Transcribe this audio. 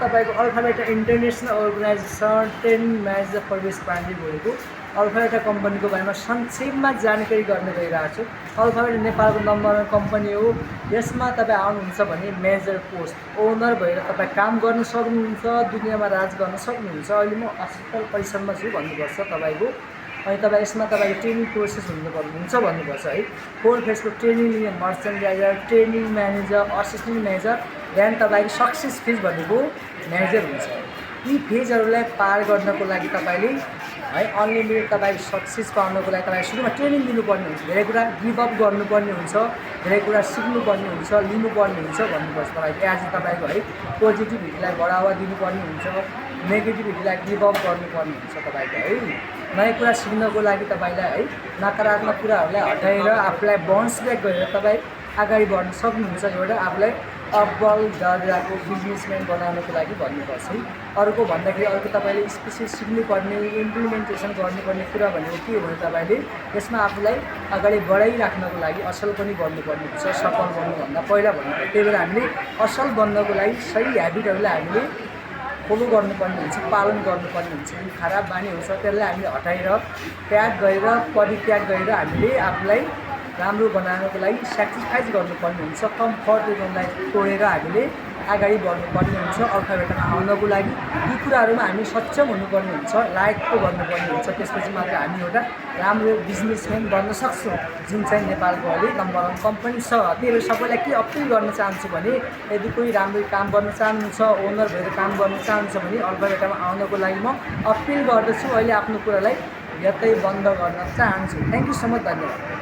तपाईको अल्फाबेटा international organisation 10 manager प्रवेश पाण्डे बोलेको। अल्फाबेटा कम्पनीको बारेमा संक्षेपमा जानकारी गर्न गइरहेको छु। अल्फाबेटा नेपालको नम्बर 1 कम्पनी हो। यसमा तपाईँ आउनुहुन्छ भने मेजर पोस्ट ओनर भएर तपाईँ काम गर्न सक्नुहुन्छ, दुनियाँमा राज गर्न सक्नुहुन्छ। अहिले म अस्पताल परिसरमा छु भन्नुपर्छ तपाईको। अनि तपाईँ यसमा तपाईँको ट्रेनिङ प्रोसेस हुन्छ भन्नुपर्छ है। 4 फेजको ट्रेनिङ लिने merchandiser, training manager, assistant manager, then तपाईँको सक्सेस फेज भनेको म्यानेजर हुन्छ। यी फेजहरूलाई पार गर्नको लागि तपाईँले है अनलिमिटेड तपाईँको सक्सेस पाउनको लागि तपाईँ सुरुमा ट्रेनिङ दिनुपर्ने हुन्छ। धेरै कुरा गिभअप गर्नुपर्ने हुन्छ, धेरै कुरा सिक्नुपर्ने हुन्छ, लिनुपर्ने हुन्छ भन्नुपर्छ तपाईँको। एज तपाईँको है पोजिटिभिटीलाई बढावा दिनुपर्ने हुन्छ, नेगेटिभिटीलाई गिभअप गर्नुपर्ने हुन्छ तपाईँको है। नयाँ कुरा सिक्नको लागि तपाईँलाई है नकारात्मक कुराहरूलाई हटाएर आफूलाई बाउन्स ब्याक गरेर तपाईँ अगाडि बढ्न सक्नुहुन्छ। एउटा आफूलाई अब्बल दर्जाको बिजनेसम्यान बनाउनको लागि भन्नुपर्छ है। अर्को भन्दाखेरि अर्को तपाईँले स्पेसिफिक सिक्नुपर्ने इम्प्लिमेन्टेसन गर्नुपर्ने कुरा भनेको के हो भने तपाईँले यसमा आफूलाई अगाडि बढाइराख्नको लागि असल पनि गर्नुपर्ने हुन्छ, सफल बन्नुभन्दा पहिला भन्नुपर्छ। त्यही भएर हामीले असल बन्नको लागि सही ह्याबिटहरूलाई हामीले फलो गर्नुपर्ने हुन्छ, पालन गर्नुपर्ने हुन्छ। जुन खराब बानीहरू छ त्यसलाई हामीले हटाएर त्याग गरेर परित्याग गरेर हामीले आफूलाई राम्रो बनाउनको लागि सेक्रिफाइस गर्नुपर्ने हुन्छ। कम्फर्ट जोनलाई तोडेर हामीले अगाडि बढ्नुपर्ने हुन्छ अल्फाबेटामा आउनको लागि। यी कुराहरूमा हामी सक्षम हुनुपर्ने हुन्छ, लायकको गर्नुपर्ने हुन्छ। त्यसपछि मात्र हामी एउटा राम्रो बिजनेसम्यान बन्न सक्छौँ, जुन चाहिँ नेपालको अहिले नम्बर 1 कम्पनी छ। त्यही भएर सबैलाई के अपिल गर्न चाहन्छु भने यदि कोही राम्रो काम गर्न चाहनुहुन्छ, ओनर भएर काम गर्न चाहनुहुन्छ भने अल्फाबेटामा आउनको लागि म अपिल गर्दछु। अहिले आफ्नो कुरालाई यतै बन्द गर्न चाहन्छु। थ्याङ्क यू सो मच, धन्यवाद।